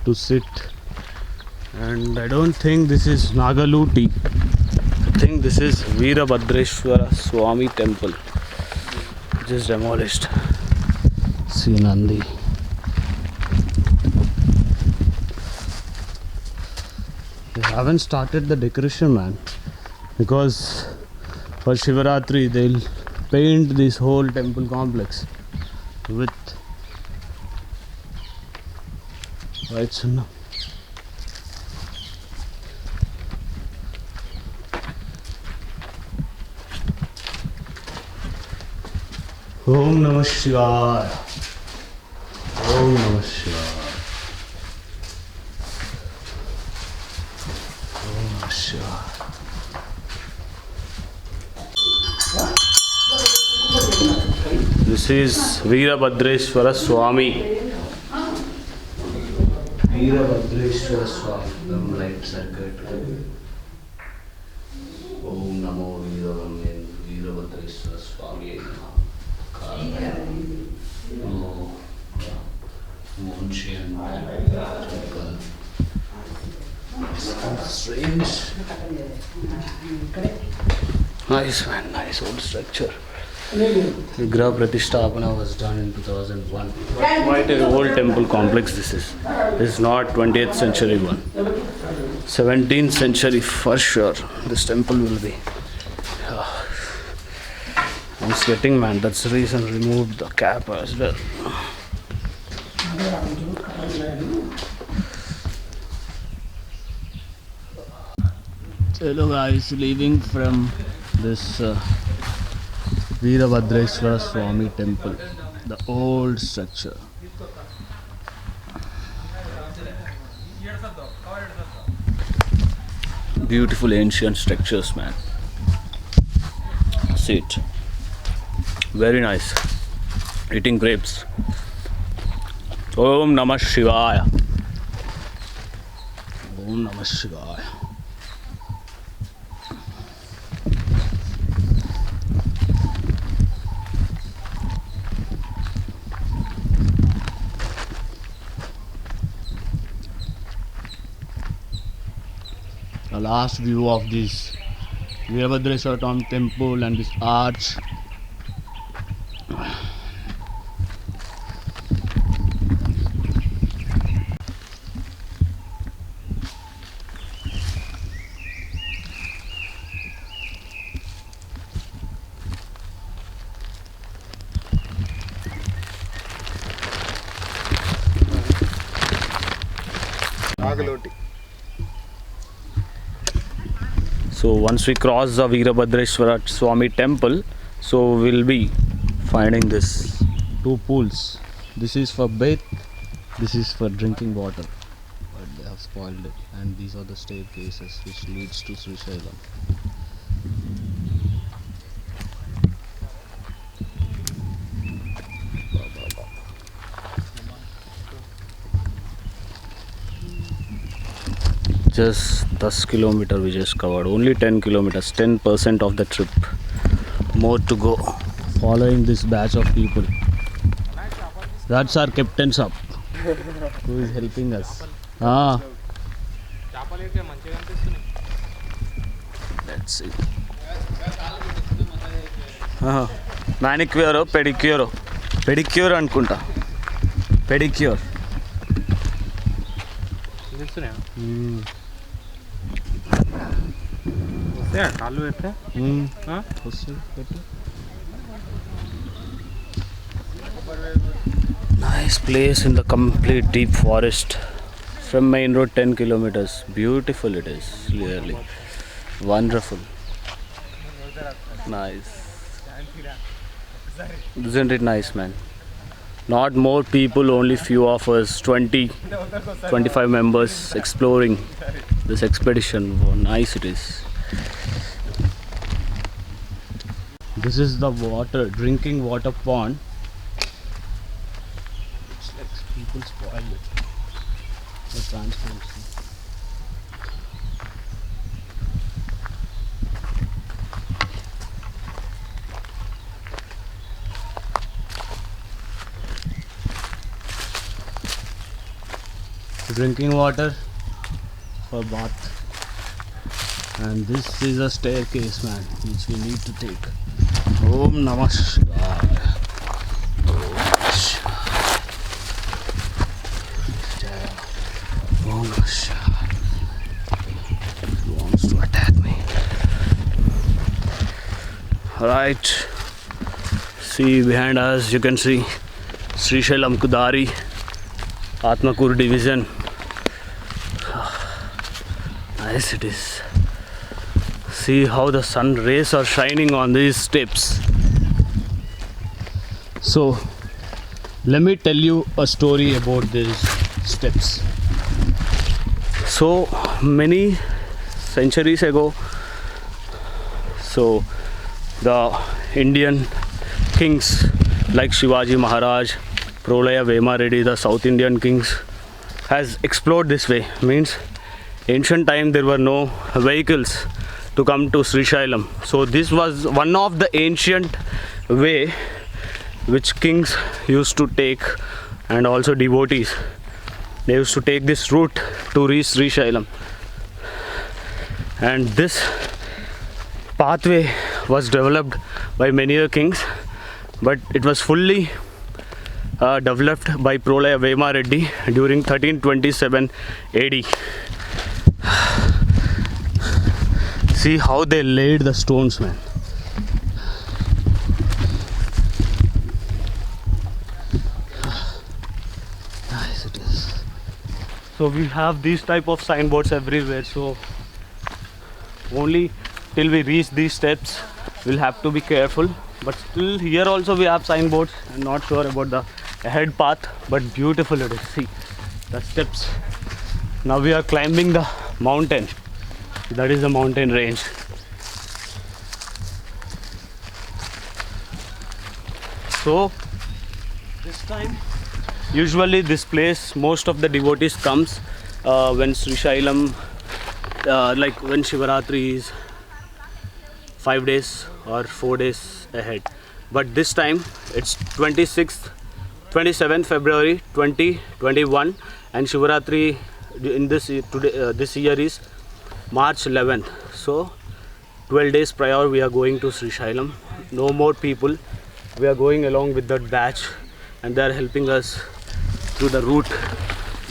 to sit. And I don't think this is Nagaluti. I think this is Veerabhadreshwara Swami temple, which is demolished. See Nandi. They haven't started the decoration, man, because for Shivaratri they'll paint this whole temple complex with white sunna. Om Namah Shivaya. Om Namah Shivaya. Om Namah Shivaya. This is Veerabhadreshwara Swami. Veerabhadreshwara Swami. The light circuit. Om Namo Veerabhadreshwara Swami. Strange. Nice, man, nice old structure. Vigraha Pratisthapana was done in 2001. Quite an old temple complex this is. This is not 20th century one. 17th century for sure. This temple will be. I'm sweating, man. That's the reason I removed the cap as well. Hello guys, leaving from this Veerabhadreshwara Swami temple, the old structure. Beautiful ancient structures, man. See it. Very nice. Eating grapes. Om Namah Shivaya. Om Namah Shivaya. The last view of this Veerabhadreshwara temple and this arch. So once we cross the Veerabhadreshwara Swami temple, so we'll be finding this two pools. This is for bath, this is for drinking water, but they have spoiled it, and these are the staircases which leads to Srisailam. Just 10 kilometers we just covered, only 10 kilometers, 10% of the trip, more to go. Following this batch of people. That's our captain sub, who is helping us. Let's see. Manicure, pedicure, pedicure anukunta, pedicure. Nice place in the complete deep forest. From main road 10 kilometers. Beautiful it is, clearly. Wonderful. Nice. Isn't it nice, man? Not more people, only few of us, 25 members exploring this expedition. Oh, nice it is. This is the water, drinking water pond. Looks like people spoiled it. The transparency. drinking water, for bath. And this is a staircase, man, which we need to take. Om Namah Shivaya. Om Namah Shivaya. He wants to attack me. Alright. See behind us, you can see Srisailam Kudari, Atmakur division. Nice it is. See how the sun rays are shining on these steps. So let me tell you a story about these steps. So many centuries ago, so the Indian kings like Shivaji Maharaj, Prolaya Vema Reddy, the South Indian kings, has explored this way. Means ancient time there were no vehicles to come to Srisailam. So this was one of the ancient way which kings used to take, and also devotees. They used to take this route to reach Srisailam. And this pathway was developed by many other kings, but it was fully developed by Prolaya Vema Reddy during 1327 AD. See how they laid the stones, man. Nice it is. So we have these type of signboards everywhere. So only till we reach these steps, we'll have to be careful. But still here also we have signboards. I'm not sure about the ahead path, but beautiful it is. See the steps. Now we are climbing the mountain. That is the mountain range. So this time, usually this place, most of the devotees comes when Srisailam, like when Shivaratri is 5 days or 4 days ahead. But this time it's 27th February 2021, and Shivaratri in this year is March 11th. So 12 days prior we are going to Srisailam. No more people. We are going along with that batch, and they are helping us through the route.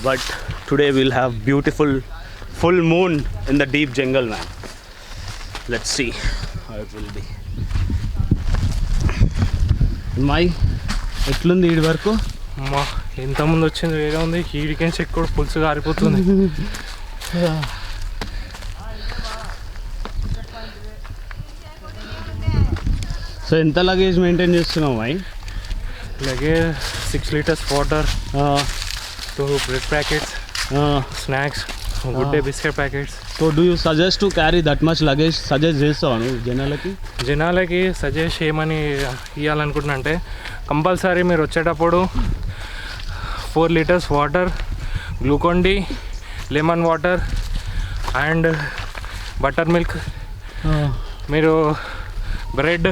But today we'll have beautiful full moon in the deep jungle, man. Let's see how it will be. My ఎట్లుంది ఈడి వరకు? అమ్మా ఎంతమంది వచ్చింది వేరే ఉంది, ఈడికెన్ check కూడా పులుసు గారిపోతుంది. సో ఎంత లగేజ్ మెయింటైన్ చేస్తున్నావు my? Luggage 6 liters water, 2 bread packets, snacks, good day biscuit packets. So do you suggest to carry that much luggage? Suggest చేస్తావు నువ్వు జనాలకి? సజెస్ట్ చేయమని ఇవ్వాలనుకుంటున్నా అంటే కంపల్సరీ మీరు వచ్చేటప్పుడు 4 liters water, Glucon D, lemon water and buttermilk. మీరు bread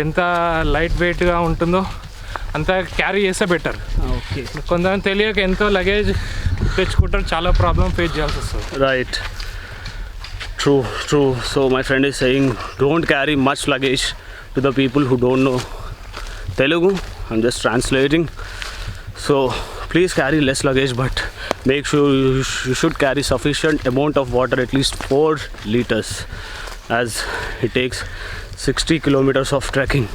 ఎంత light వెయిట్గా ఉంటుందో అంత క్యారీ చేస్తే బెటర్. ఓకే, కొంతమంది తెలియక ఎంతో లగేజ్ తెచ్చుకుంటారు, చాలా ప్రాబ్లం ఫేస్ చేయాల్సి వస్తుంది. Right, true. So my friend is saying don't carry much luggage to the people who don't know Telugu. I'm just translating. So please carry less luggage, but make sure you should carry sufficient amount of water, at least 4 liters, as it takes 60 kilometers of trekking.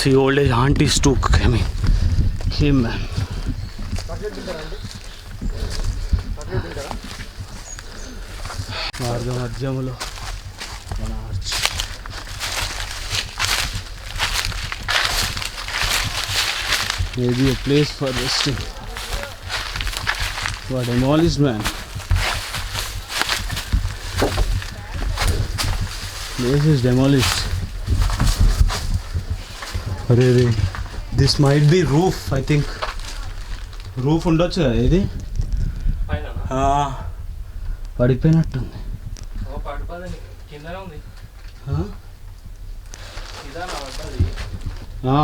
See old age aunties too came, man. మార్గ మధ్యములో మన arch. Maybe a place for resting. What demolished, man. Place is demolished. Arey, this might be roof, I think. Roof ఉండొచ్చు కదా ఇది? పడిపోయినట్టుంది.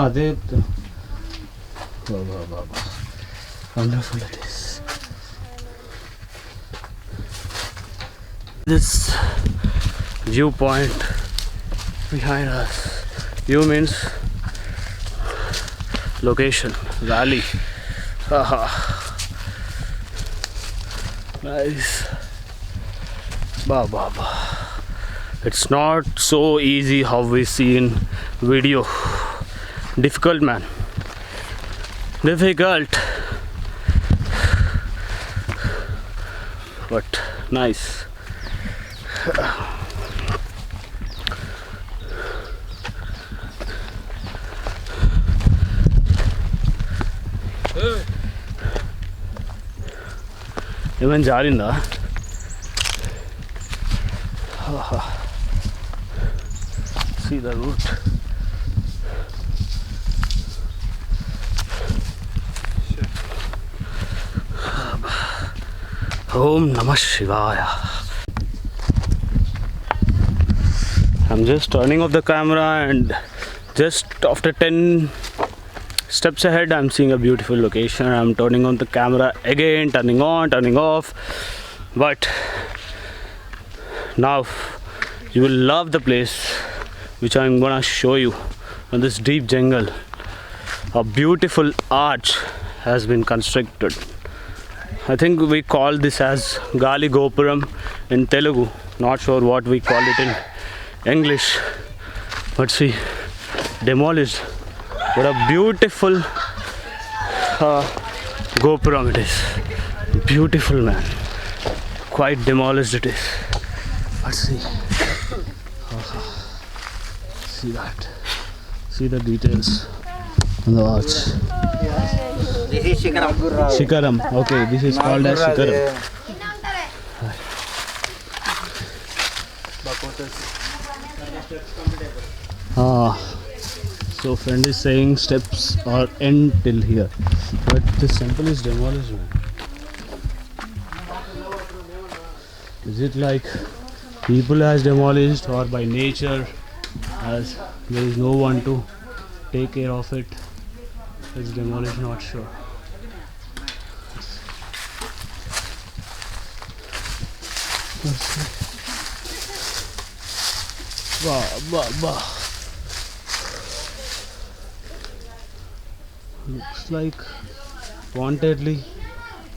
అదే చెప్తా. Wonderful it is. This viewpoint behind us. View means location, valley. Haha. Nice. Ba ba ba. It's not so easy how we see in video. Difficult, man. Difficult. But nice. Even jarinda. See the route. Om Namah Shivaya. I'm just turning off the camera, and just after 10 steps ahead I'm seeing a beautiful location. I'm turning on the camera again, turning on, turning off. But now you will love the place which I'm gonna show you. On this deep jungle, a beautiful arch has been constructed. I think we call this as Gali Gopuram in Telugu. Not sure what we call it in English. But see, demolished. What a beautiful Gopuram it is. Beautiful, man. Quite demolished it is. But see. See that. See the details on the arch. This is Shikaram. Shikaram. Okay, this is called as Shikaram. So friend is saying steps are end till here, but this temple is demolished, man. Is it like people has demolished, or by nature, as there is no one to take care of it? It's demolished, not sure. Wow. Looks like wantedly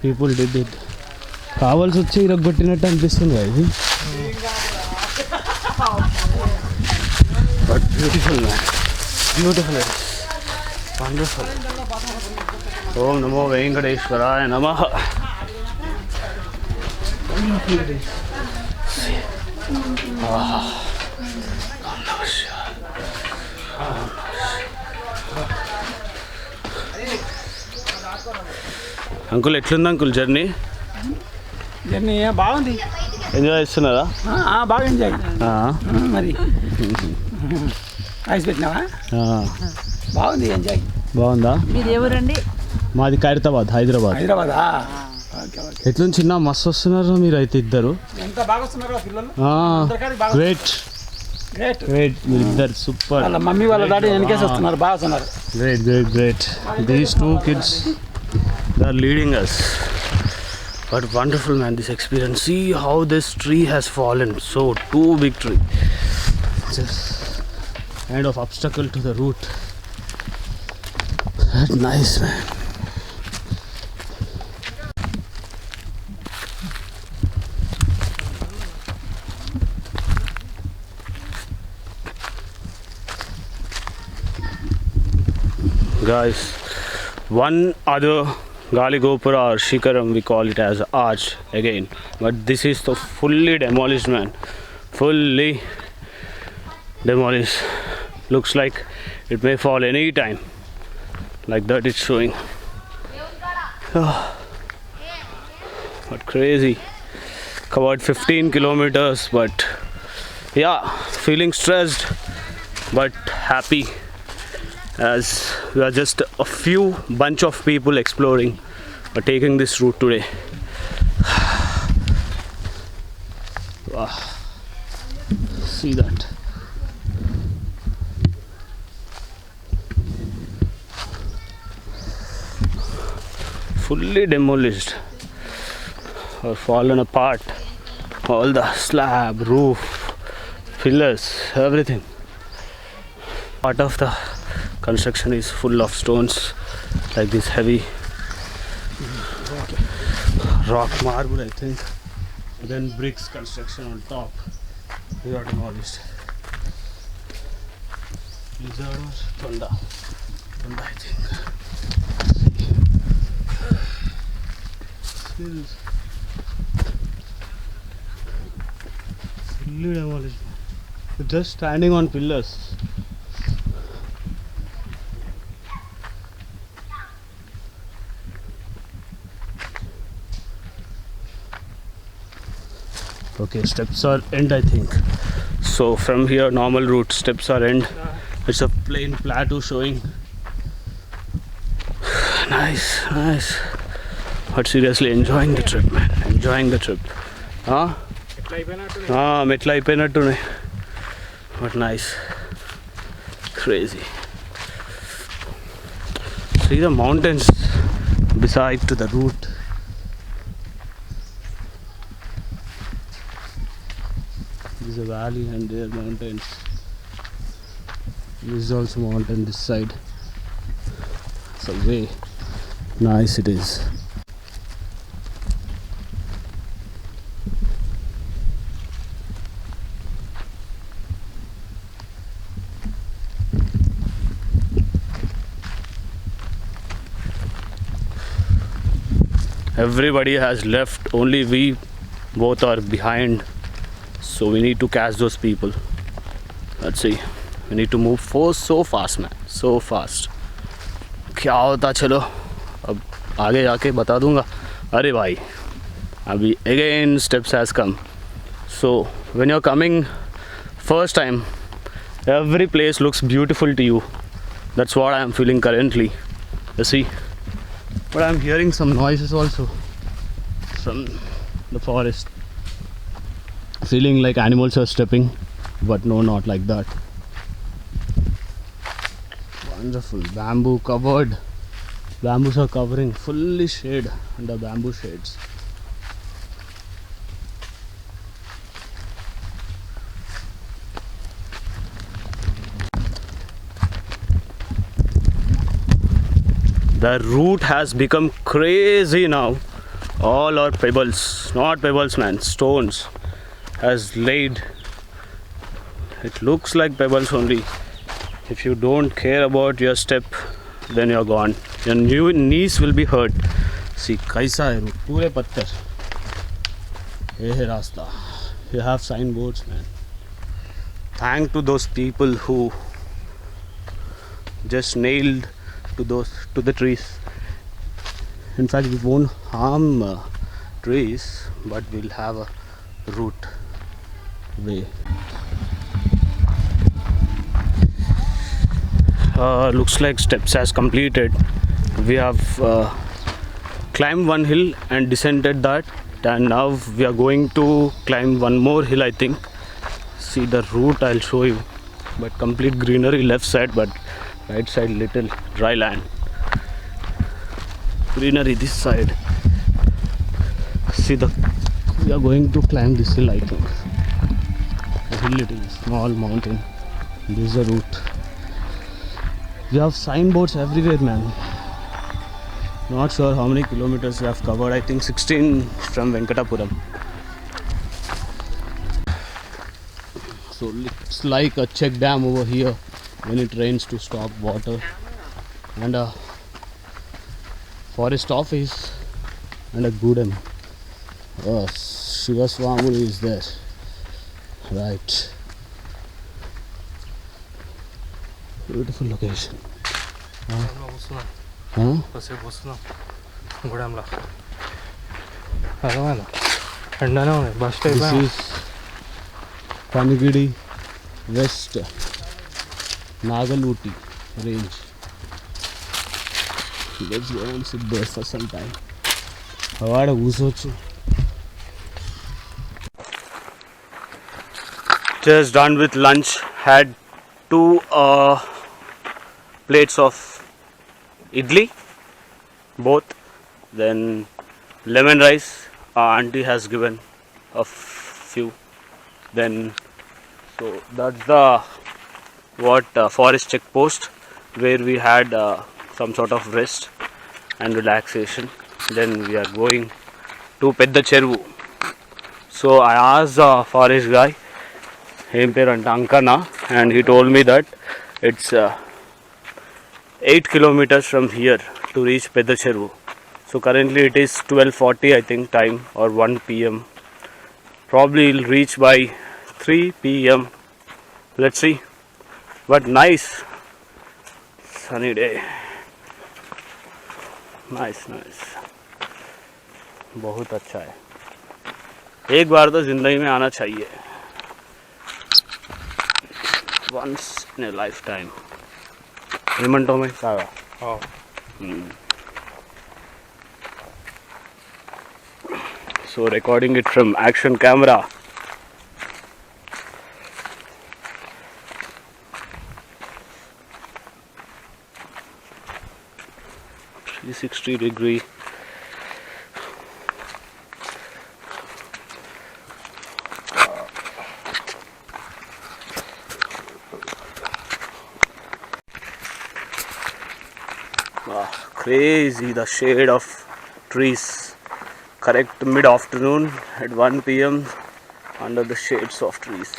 people did it. కావాల్సి వచ్చి ఇరగొట్టినట్టు అనిపిస్తుంది ఇది. But beautiful, man. Beautiful. Wonderful. Om Namo Venkateshwaraya Namah. Uncle ఎట్లుంది uncle journey? Journey బాగుంది. Enjoy చేస్తున్నారా? బాగా enjoy. మరి ice పెట్టినావా? బాగుంది ఎంజాయ్. బాగుందా? మీది ఎవరండి? మాది ఖైరతాబాద్, హైదరాబాద్. హైదరాబాదా? ఎట్లుంది చిన్న మస్తు వస్తున్నారు మీరు అయితే ఇద్దరు. ఎంత బాగా వస్తున్నారో పిల్లలు. గ్రేట్ గ్రేట్ మీరు ఇద్దరు సూపర్. వాళ్ళ మమ్మీ వాళ్ళ డాడీ వెనకేసి వస్తున్నారు, బాగా వస్తున్నారు. Great these two kids they are leading us. But wonderful, man, this experience. See how this tree has fallen. So too big tree, just kind of obstacle to the route. That's nice, man. Guys, one other Gali Gopura or Shikaram, we call it as arch again, but this is the fully demolished, man. Fully demolished. Looks like it may fall any time. Like that it's showing. But crazy. Covered 15 kilometers, but yeah, feeling stressed but happy, as we are just a few bunch of people exploring or taking this route today. Wow. See that. fully demolished or fallen apart. All the slab, roof, pillars, everything. Part of the construction is full of stones, like this heavy rock marble, I think. Then bricks construction on top. We are demolished. Lizard or Tonda? Tonda, I think. Still fully demolished. We're just standing on pillars. Okay, steps are end, I think. So from here, normal route, steps are end. It's a plain plateau showing. Nice, nice. But seriously, enjoying the trip, man. Enjoying the trip. Huh? Metla అయిపోయినట్టునే. But nice. Crazy. See the mountains beside to the route. This is a valley and there are mountains. This is also mountain this side. It's a way. Nice it is. Everybody has left, only we both are behind, so we need to catch those people. Let's see, we need to move so fast, man, so fast. क्या होता चलो अब आगे जाके बता दूंगा. अरे भाई अभी again steps has come. So when you're coming first time, every place looks beautiful to you. That's what I am feeling currently. You see. But I'm hearing some noises also from the forest. Feeling like animals are stepping, but no, not like that. Wonderful. Bamboo covered. Bamboos are covering, fully shade under bamboo shades. The route has become crazy now. All are pebbles, not pebbles, man, stones has laid. It looks like pebbles only. If you don't care about your step, then you're gone. Your knees will be hurt. See, kaisa hai route, pure patthar. Ye hai rasta. You have signboards, man. Thank to those people who just nailed to the trees. In fact, we won't harm trees, but we'll have a route way. Looks like steps has completed. We have climbed one hill and descended that, and now we are going to climb one more hill, I think. See the route, I'll show you. But complete greenery left side, but right side little dry land. Greenery this side. See we are going to climb this hill, I think. A hill, it is small mountain. This is the route. We have signboards everywhere, man. Not sure how many kilometers we have covered. I think 16 from Venkatapuram. So it's like a check dam over here when it rains to stop water, and a forest office and a Gudem. Oh, Shiva Swamuri is there. Right. Beautiful location. Huh? This is Panigidi West Nagaluti range. Let's go and sit there for some time. Just done with lunch. Had 2 plates of idli, both Then lemon rice, our auntie has given a few. Then so that's the forest check post where we had some sort of rest and relaxation. Then we are going to Pedda Cheruvu. So I asked the forest guy, him parent Ankana, and he told me that it's 8 kilometers from here to reach Pedda Cheruvu. So currently it is 12:40 I think time, or 1 p.m. Probably it'll reach by 3 p.m. Let's see. But nice sunny day. Nice. बहुत अच्छा है. एक बार तो जिंदगी में आना चाहिए. Once in a lifetime. ఏమంటావు మే సాగా? So recording it from action camera. .360 crazy the shade of trees. Correct mid-afternoon at 1 p.m. under the shades of trees.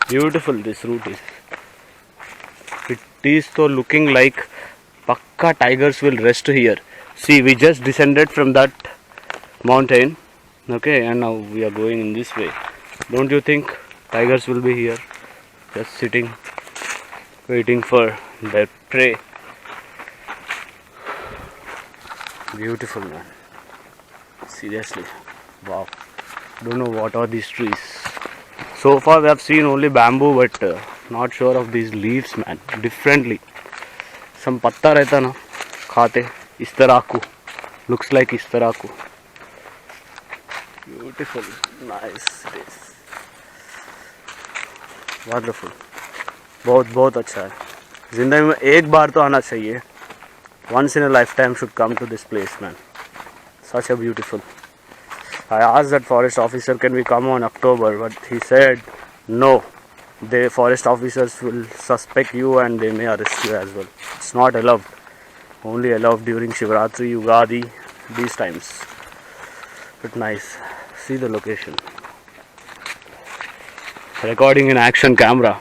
Beautiful this route is. It is so looking like Pakka tigers will rest here. See, we just descended from that mountain. Okay, and now we are going in this way. Don't you think tigers will be here? Just sitting, waiting for their prey. Beautiful, man. Seriously. Wow. Don't know what are these trees. So far we have seen only bamboo, but not sure of these leaves, man. Differently. Some patta rehta na, khate. Istaraku. Looks like istaraku. Beautiful. Nice it is. Wonderful. बहुत अच्छा है. जिंदगी में एक बार तो आना चाहिए. Once in a lifetime should come to this place, man. Such a beautiful. I asked that forest officer, can we come on October, but he said no. The forest officers will suspect you and they may arrest you as well. It's not allowed. Only allowed during Shivratri, Ugadi, these times. But nice. See the location. Recording in action camera.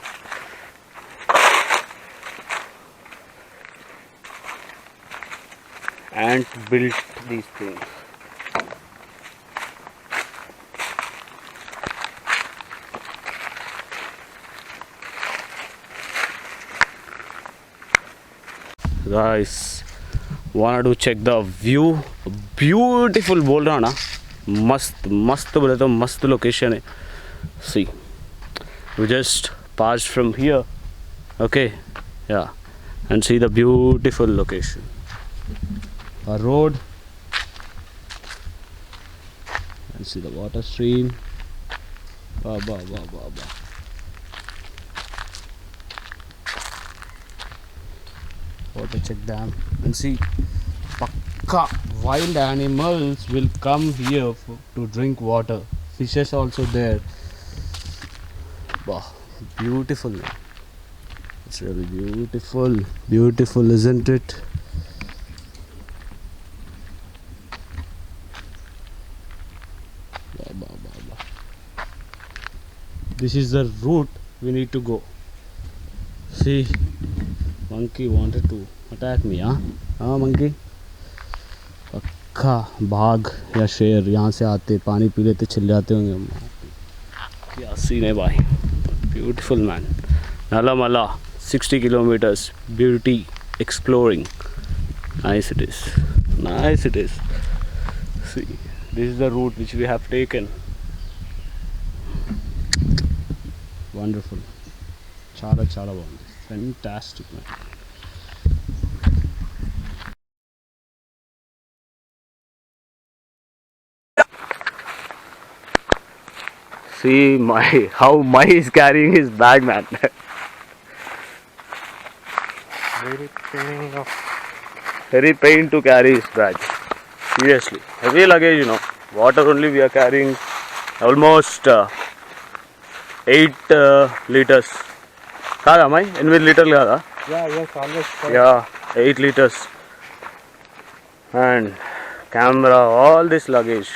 Ant built these things. Guys, wanted to check the view. Beautiful बोल रहा ना. मस्त बोले तो मस्त location है. See, we just passed from here. Okay, yeah, and see the beautiful location. A road, and see the water stream. Water check dam, and see pakka wild animals will come here to drink water. Fishes also there. Wow, beautiful. It's really beautiful, isn't it? This is the route we need to go. See, monkey wanted to attack me, huh? Monkey? पक्का बाघ या शेर यहाँ से आते, पानी P लेते, चिल्ल जाते होंगे. क्या सीन है भाई. Beautiful, man. Nalamala, 60 kilometers. Beauty, exploring. Nice it is. See, this is the route which we have taken. Wonderful. Chala బాగుంది. Fantastic, man. See how Mai is carrying his bag, man. Very pain to carry his bag. seriously heavy luggage, you know. Water only we are carrying almost 8 liters. కాదా అమ్మాయి 8 లీటర్లు కాదా? yes, always. Yeah, 8 liters. And camera, all this luggage.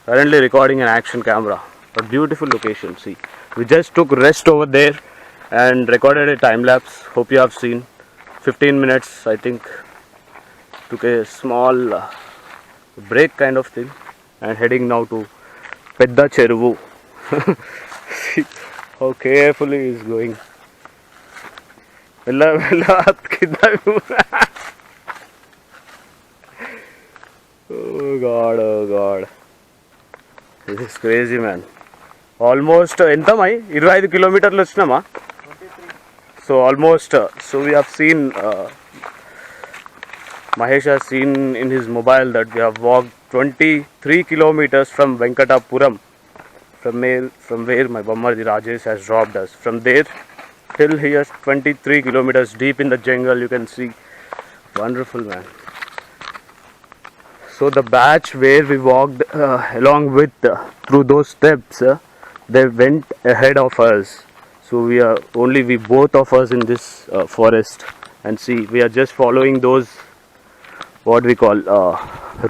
Currently recording an action camera. A beautiful location. See, we just took rest over there and recorded a time lapse. Hope you have seen. 15 minutes, I think. Took a small break kind of thing, and heading now to Pedda Cheruvu. See how carefully he is going. Vella Oh God. This is crazy, man. Almost ఎంత my 25 కిలోమీటర్లు వచ్చినామా? So almost so we have seen Mahesh has seen in his mobile that we have walked 23 kilometers from Venkatapuram, from where my Bammardi Rajesh has dropped us. From there till here 23 kilometers deep in the jungle, you can see. Wonderful, man. So the batch where we walked along with through those steps, they went ahead of us. So we both of us in this forest, and see, we are just following those what we call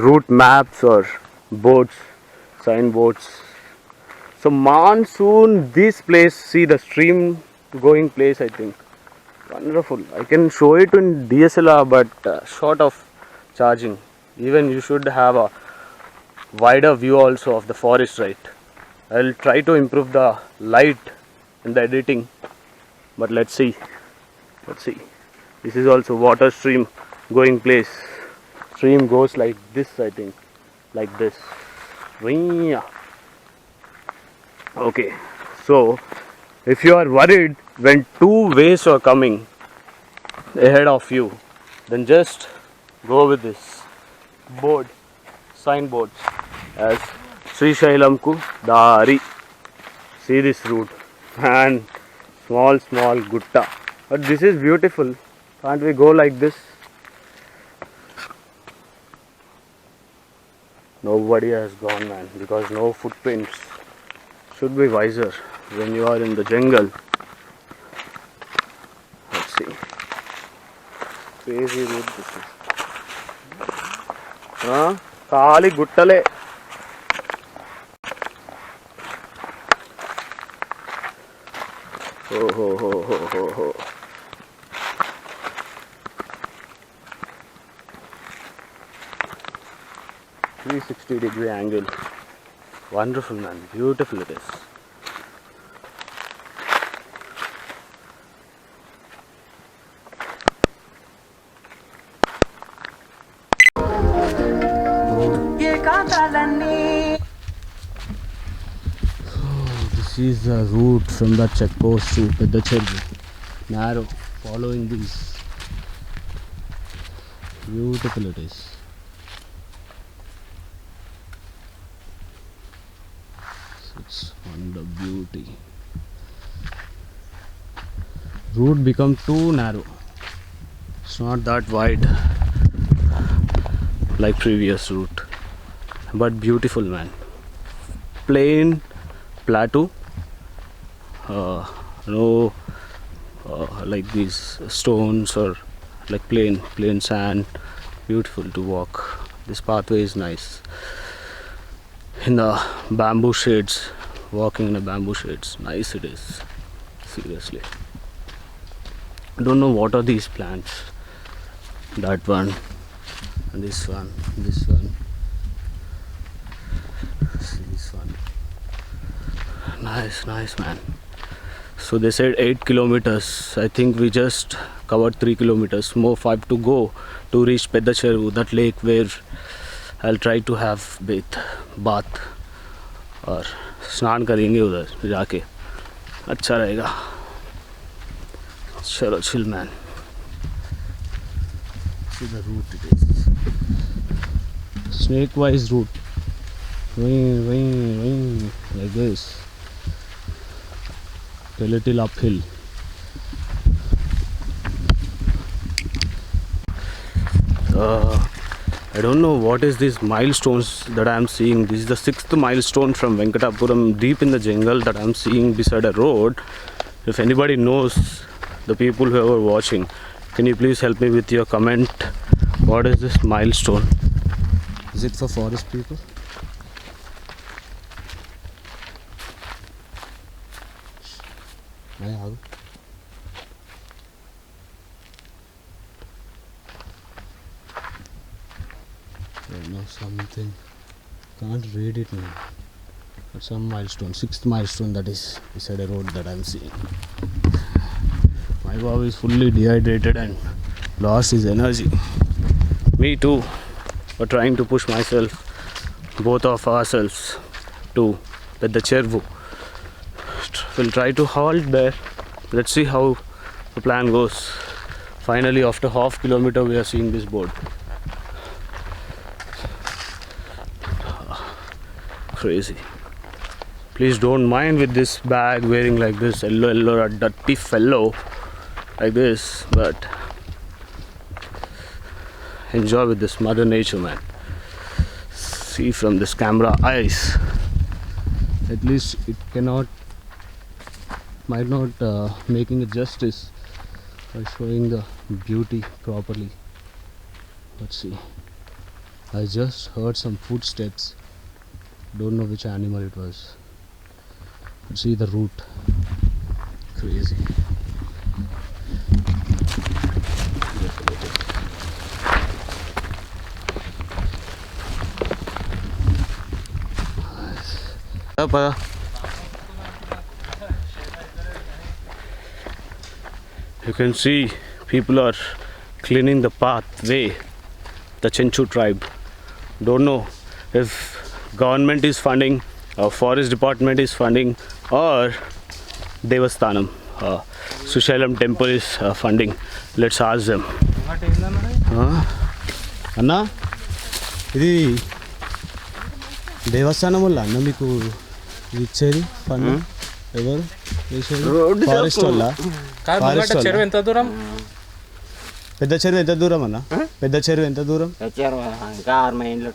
route maps or boards, signboards. So monsoon, this place, see the stream going place, I think. Wonderful. I can show it in DSLR, but short of charging. Even you should have a wider view also of the forest, right? I'll try to improve the light in the editing, but let's see. This is also water stream going place. Stream goes like this, I think, like this. Okay, so if you are worried when two ways are coming ahead of you, then just go with this signboard as Srishailam ku Dari. See this route and small gutta, but this is beautiful. Can't we go like this? Nobody has gone, man, because no footprints. Should be wiser when you are in the jungle. Let's see. Crazy route this is. ఖాళీ గుట్టలే. ఓహో 360-degree angle. Wonderful, man. Beautiful it is. This is the route from the check post to Pedda Cheruvu. Narrow, following these. Beautiful it is. Such wonder beauty. Route become too narrow. It's not that wide like previous route, but beautiful, man. Plain plateau, no like these stones or like plain sand. Beautiful to walk. This pathway is nice. In the bamboo shades, walking in the bamboo shades, nice it is. Seriously, I don't know what are these plants. That one and this one. See this one. Nice, man. So they said 8 kilometers. I think we just covered 3 kilometers. More 5 to go to reach Pedda Cheruvu, that lake where I'll try to have bath और स्नान करेंगे उधर जाके. अच्छा रहेगा. चलो chill, man. See the route it is. Snake wise route. Wing like this. A little uphill. I I don't know what is these milestones that I am seeing. This is the 6th milestone from Venkatapuram, deep in the jungle, that I am seeing beside a road. If anybody knows, the people who are watching, can you please help me with your comment? What is this milestone? Is it for forest people? I don't know, something. Can't read it now. But some milestone, 6th milestone that is beside a road that I'm seeing. My Babu is fully dehydrated and lost his energy. Me too. We're trying to push myself, both of ourselves, to Pedda Chervu. We'll try to halt there. Let's see how the plan goes. Finally, after half kilometer, we are seeing this board. Crazy. Please don't mind with this bag wearing like this, yellow, a dirty fellow like this, but enjoy with this mother nature, man. See from this camera eyes. At least it might not making it justice by showing the beauty properly. Let's see. I just heard some footsteps. Don't know which animal it was. Let's see the route. Crazy. You can see people are cleaning the pathway. The Chenchu tribe. Don't know if government is funding or forest department is funding or Devasthanam, Sushailam temple is funding. Let's ask them. అన్నా ఇది దేవస్థానం వల్ల అన్న మీకు ఇచ్చేది fund ఎవరు forest వల్ల చెరువు ఎంత దూరం? పెద్ద చెరువు ఎంత దూరం అన్న? పెద్ద చెరువు ఎంత దూరం? ఇంకా 6 మైళ్ళు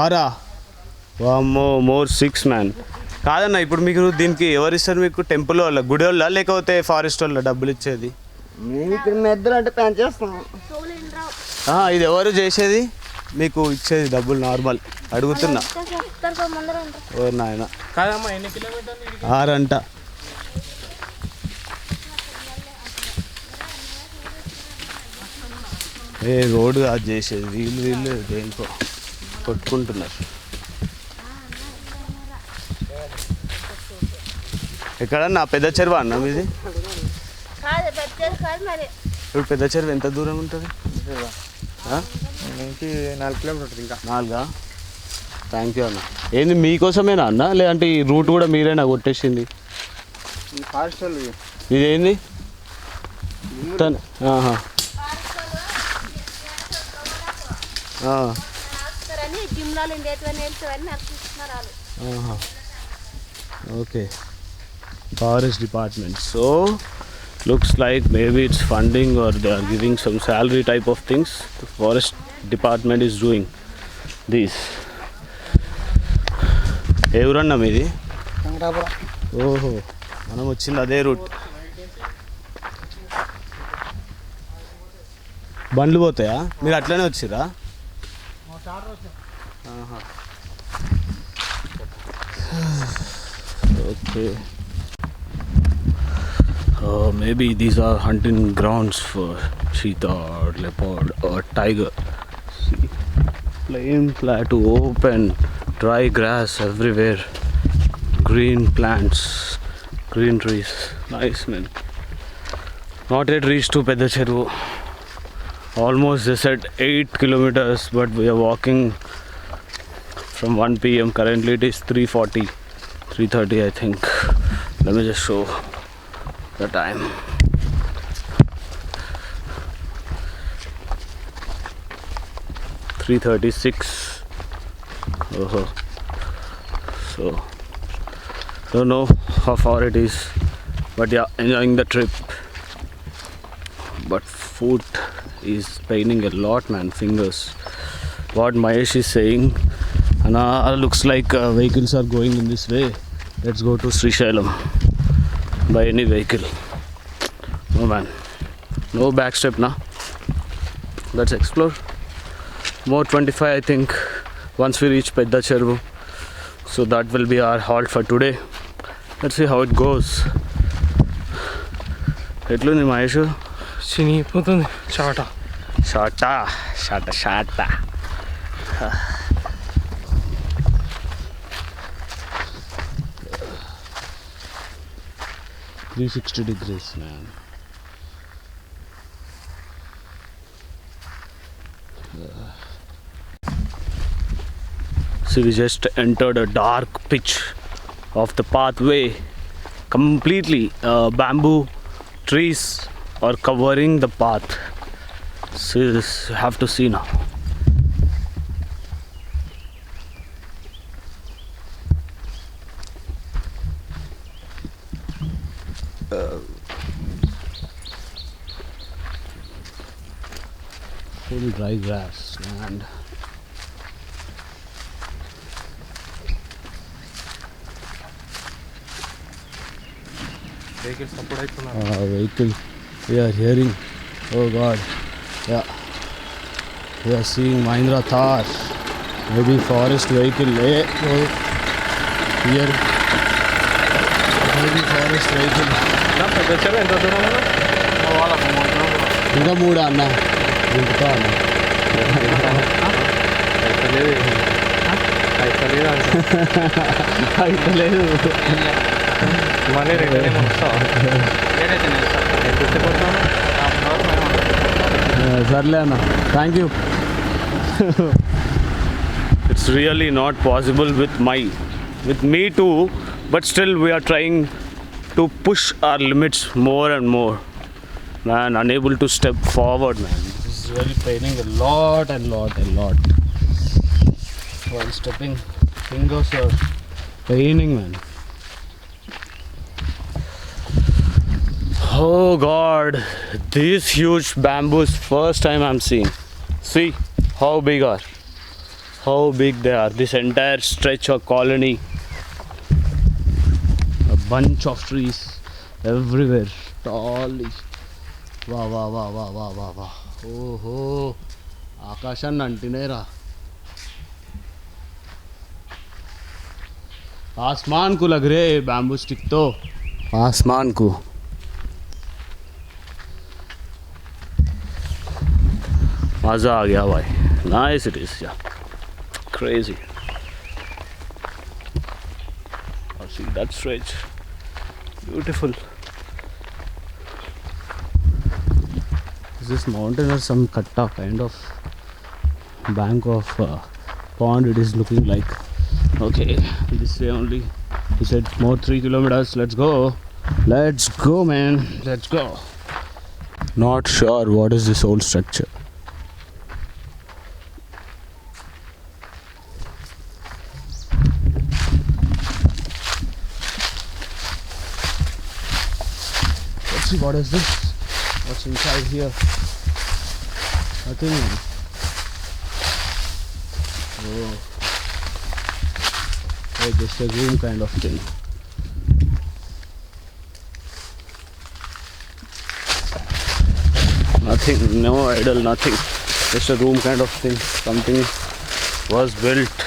6 వామ్మో మోర్ 6 మ్యాన్. కాదన్న ఇప్పుడు మీకు దీనికి ఎవరిస్తారు మీకు? టెంపుల్ వాళ్ళ, గుడి వాళ్ళ, లేకపోతే ఫారెస్ట్ వాళ్ళ డబ్బులు ఇచ్చేది? మేము ఇక్కడ మెద్దలు అంటే పెంచేస్తాం. ఇది ఎవరు చేసేది? మీకు ఇచ్చేది డబ్బులు నార్మల్ అడుగుతున్నా. ఓ నాయన. కాదమ్మా ఎన్ని కిలోమీటర్లు? 6 అంట. రోడ్డు అది చేసేది వీళ్ళు దేనికో కొట్టుకుంటున్నారు. ఎక్కడన్నా పెద్ద చెరువు అన్న మీది? ఇప్పుడు పెద్ద చెరువు ఎంత దూరం ఉంటుంది? 4 కిలోమీటర్లు. ఇంకా 4. థ్యాంక్ యూ అన్న. ఏంది మీకోసమేనా అన్న, లేదంటే ఈ రూట్ కూడా మీరేనా కొట్టేసింది? ఇదేంది? Okay, forest department. So looks like maybe it's funding or they are giving some salary type of things. The forest department is doing this. ఏ ఊరన్నా మీది? ఓహో, మనం వచ్చింది అదే రూట్. బండ్లు పోతాయా? మీరు అట్లనే వచ్చిరా? Okay. Maybe these are hunting grounds for cheetah or leopard or tiger. See, plain plateau, open, dry grass everywhere, green plants, green trees. Nice, man. Not yet reached to Pedda Chervu. Almost, they said 8 kilometers, but we are walking from 1 p.m. Currently it is 3:30 I think. Let me just show the time. 3:36. So don't know how far it is, but yeah, enjoying the trip. But foot is paining a lot, man. Fingers what Mahesh is saying. And looks like vehicles are going in this way. Let's go to Srisailam by any vehicle. No man, no backstep now. Let's explore. More 25 I think once we reach Pedda Cheruvu. So that will be our halt for today. Let's see how it goes. ఎట్లుంది మహేష్? చినిగిపోతుంది చాట. షాటా షాట షాట. 360 degrees, man. So we just entered a dark pitch of the pathway. Completely bamboo trees are covering the path. So this you have to see now. Full dry grass and vehicle support అవుతున్నారు. vehicle we are hearing. Oh god, yeah, we are seeing Mahindra Thar, maybe forest vehicle. Here maybe forest vehicle. పెద్ద చెరువు ఎంత దూరం ఉందో? ఇంకా మూడు అన్న ఇంటితో అన్న అయితే లేదు మళ్ళీ రిటర్న్ వస్తావా? సర్లే అన్న, thank you. It's really not possible with me too, but still we are trying to push our limits more and more. Man, unable to step forward, man. This is really paining a lot. While stepping, fingers are paining, man. Oh god, these huge bamboos, first time I'm seeing. See how big they are. This entire stretch of colony, a bunch of trees everywhere, tall. वाह ओहो आकाशाన్ని అంటినేరా आसमान को लग रहे bamboo stick तो आसमान को मजा आ गया भाई नाइस इट इज या crazy और see that stretch beautiful. This mountain or some katta kind of bank of pond it is looking like. Okay, this way only. He said more 3 kilometers. Let's go man, let's go. Not sure what is this old structure. Let's see what is this. What's inside here? Nothing. Oh, just a room kind of thing. Nothing, no idol, nothing. Just a room kind of thing. Something was built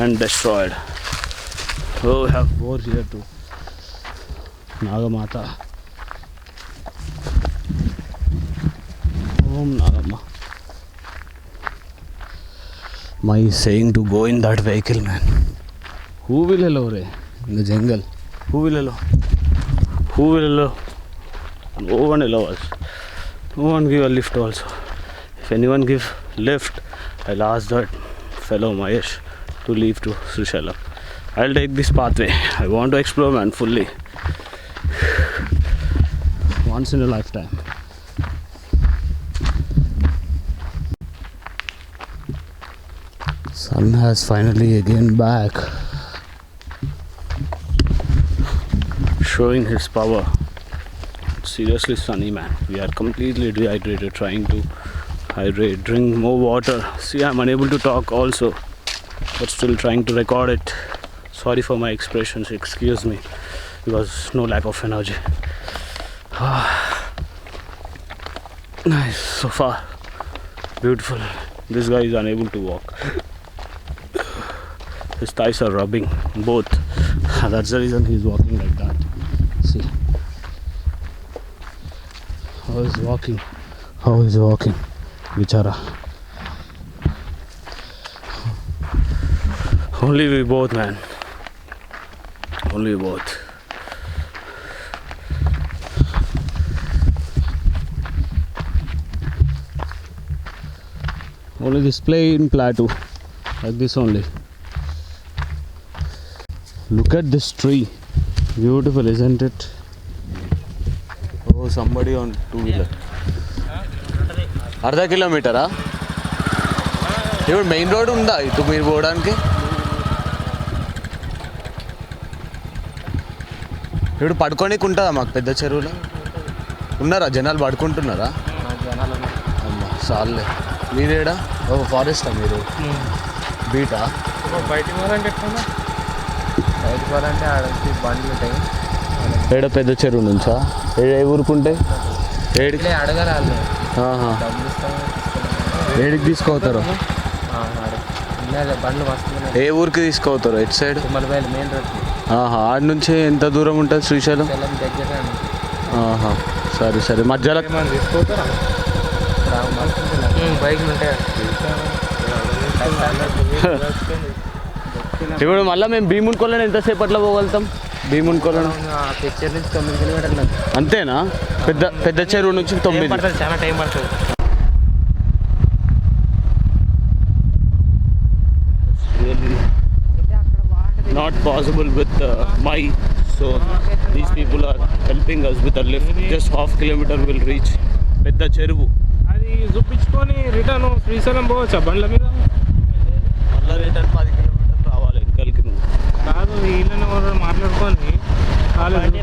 and destroyed. Oh, we have more here too. Nagamata. Om Nagama. My saying to go in that vehicle, man. Who will allow re in the jungle? Who will allow? No one allow us. No one give a lift also. If anyone give lift, I'll ask that fellow Mahesh to leave to Srisailam. I'll take this pathway. I want to explore, man, fully. Once in a lifetime. Sun has finally again back, showing his power. It's seriously sunny, man. We are completely dehydrated trying to hydrate, drink more water. See, I'm unable to talk also, but still trying to record it. Sorry for my expressions, excuse me, because no lack of energy. Nice, so far. Beautiful. This guy is unable to walk. His thighs are rubbing, both. That's the reason he's walking like that. See. How he's walking. How he's walking. Bichara. Only we both, man. Only we both. Only this plain plateau. Like this only. Look at this tree. Beautiful, isn't it? Oh, somebody on two-wheeler. అర్ధ కిలోమీటరా? ఇప్పుడు main road ఉందా ఇటు మీరు పోవడానికి? ఇప్పుడు పడుకోనికి ఉంటుందా మాకు పెద్ద చెరువులో? ఉన్నారా జనాలు పడుకుంటున్నారా? అమ్మా సార్లే. మీరేడా? ఓ ఫారెస్టా మీరు? బీటా? బయటికి పోవాలంటే ఎట్లా? బయటికి పోవాలంటే ఆడకి బండ్లు ఉంటాయి. ఏడ పెద్ద చెరువు నుంచా? ఏ ఊరుకుంటాయి? ఏడికి అడగరాలి. ఏడికి తీసుకుపోతారు? బండ్లు వస్తున్నాయి. ఏ ఊరికి తీసుకుపోతారు? ఎటు సైడ్? మలబైలు main road. ఆడ నుంచి ఎంత దూరం ఉంటుంది శ్రీశైలం? దగ్గర. సరే సరే. మధ్యలో తీసుకుపోతారా? బైక్లు ఉంటాయి. ఇప్పుడు మళ్ళీ మేము భీముని కొలను ఎంతసేపట్లో పోగలుగుతాం? భీముని కొలను పిక్చర్ నుంచి 9 కిలోమీటర్లు. అంతేనా? పెద్ద చెరువు నుంచి 9. చాలా టైం పడుతుంది. Not possible with my, so these people are helping us with a lift. Just half kilometer will reach పెద్ద చెరువు. అది చూపించుకొని రిటర్న్ శ్రీశైలం పోవచ్చా బండ్ల మీద? మళ్ళీ రిటర్న్ 10 కిలోమీటర్లు రావాలి వెనకాలకి. నువ్వు కాదు, వీళ్ళని ఎవరు మాట్లాడుకొని బండి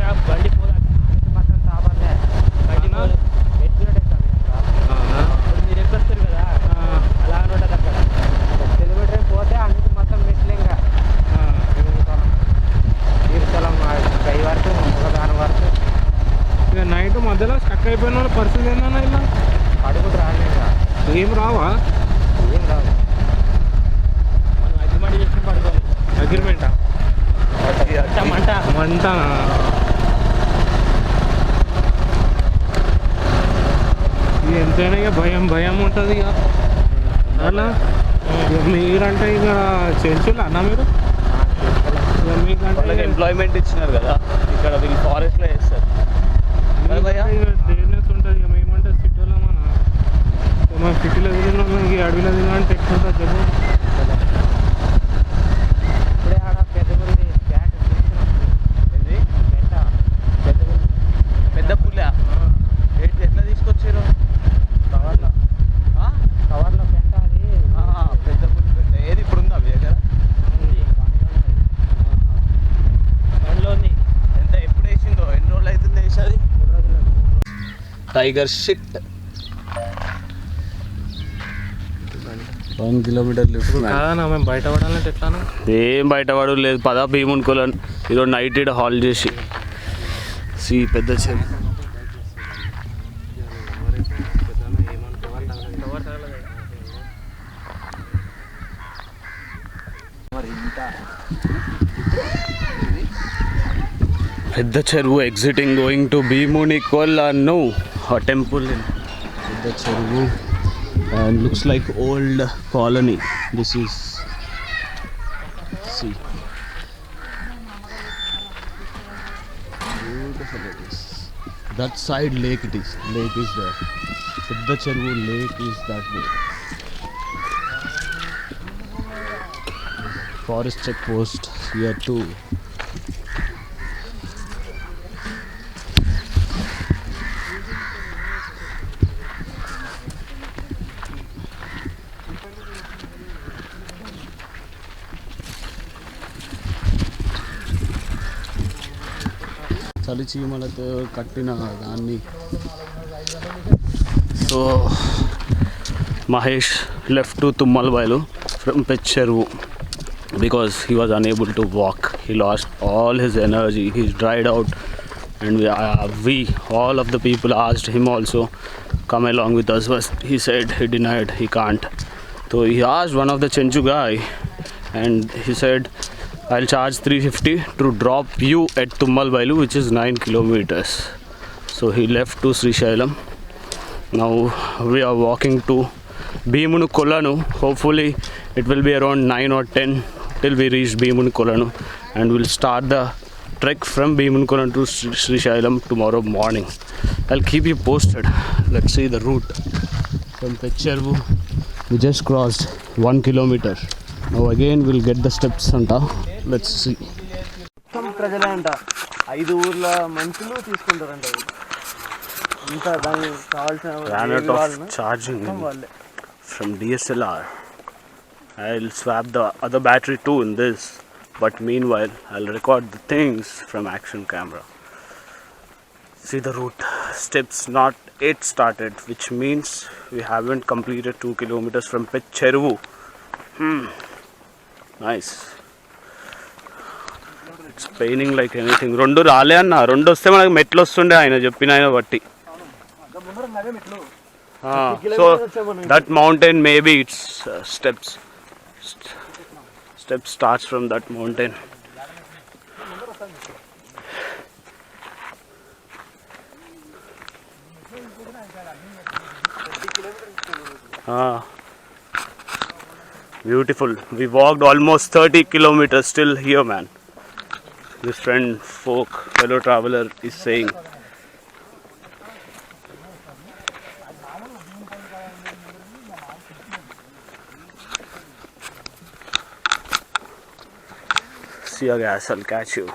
మీరు ఎక్కడొస్తారు కదా, అలా ఉంటుంది అక్కడ 1 కిలోమీటర్ పోతే అన్నిటి మొత్తం మెట్లేంగా తీర్థలం పై వరకు ఒకదాని వరకు. ఇక నైట్ మధ్యలో స్టక్ అయిపోయిన వాళ్ళ పరిస్థితి ఏంటన్నా? ఇలా అడుగుడు రాలేదా? ఏం రావా? ఏం రావు. మనం అగ్రిమెంట్ చేసి పడుకోవాలి. అగ్రిమెంటా? మంట ఇది ఎంతైనా ఇక భయం ఉంటుంది ఇక. అలా మీరంటే ఇక చెంచులు అన్న మీరు మీకంటే ఎంప్లాయ్మెంట్ ఇచ్చినారు కదా ఇక్కడ, వీళ్ళు ఫారెస్ట్లో చేస్తారు. డ్రైనెస్ ఉంటుంది. ఇక మేమంటే సిటీలో మన సిటీలో తిరిగిన వాళ్ళకి అడవిలో తిరిగిన అంటే ఎక్కువ ఉంటుంది చెప్పు. ఇప్పుడే ఆడ పెద్ద పెద్ద పుల్ల ఎట్లా తీసుకొచ్చారు? కవర్లో పెంట. అది పెద్ద పుల్లి పెద్ద ఏది ఇప్పుడు ఉందా మీ దగ్గర? బండ్లో ఉంది. ఎంత ఎప్పుడు వేసిందో? ఎన్ని రోజులు అవుతుంది వేసేది? 3 రోజులు. Tiger shit. 1 kilometre lift. కాదన్నా మేము బయట పడాలంటే ఎట్లాను? ఏం బయటపడు లేదు. పదా భీముని కొలను ఈరోజు నైట్ ఈడ హాల్ చేసి పెద్ద చెరువు. పెద్ద చెరువు ఎగ్జిటింగ్ గోయింగ్ టు భీముని కొలను, a temple in పెద్ద చెరువు. And looks like old colony. This is, see, beautiful it is. That side lake it is. Lake is there. Pedda Cheruvu lake is that way. Forest check post here too. చలి చీమలతో కట్టిన దాన్ని. So Mahesh left to Tummalvailu from Pecheru because he was unable to walk. He lost all his energy. He's dried out, and we all of the people asked him also come along with us, but he said he denied, he can't. So he asked one of the Chenchu guy, and he said, I'll charge 350 to drop you at Tummalvailu, which is 9 kilometers. So he left to Srisailam. Now we are walking to Bhimunu Kolanu. Hopefully it will be around 9 or 10 till we reach Bhimunu Kolanu, and we'll start the trek from Bhimunu Kolanu to Srisailam tomorrow morning. I'll keep you posted. Let's see the route from Pecheru. We just crossed 1 kilometer. Now again we'll get the steps anta. Let's see. మొత్తం ప్రజలే అంట 5 ఊర్ల మనుషులు తీసుకుంటారంట ఇంకా దానికి కావాల్సిన Ran out of charging వాళ్ళే from DSLR. I'll swap the other battery too in this, but meanwhile I'll record the things from action camera. See the route. Steps not 8 started, which means we haven't completed 2 kilometers from Pecheru. Nice. It's paining like anything. రెండు రాలే అన్న, రెండు వస్తే మనకు మెట్లు వస్తుండే ఆయన చెప్పిన ఆయన బట్టి. So that mountain maybe it's steps. Steps starts from that mountain. Beautiful. We walked almost 30 kilometers still here, man. This friend, fellow traveler is saying. See you guys, I'll catch you.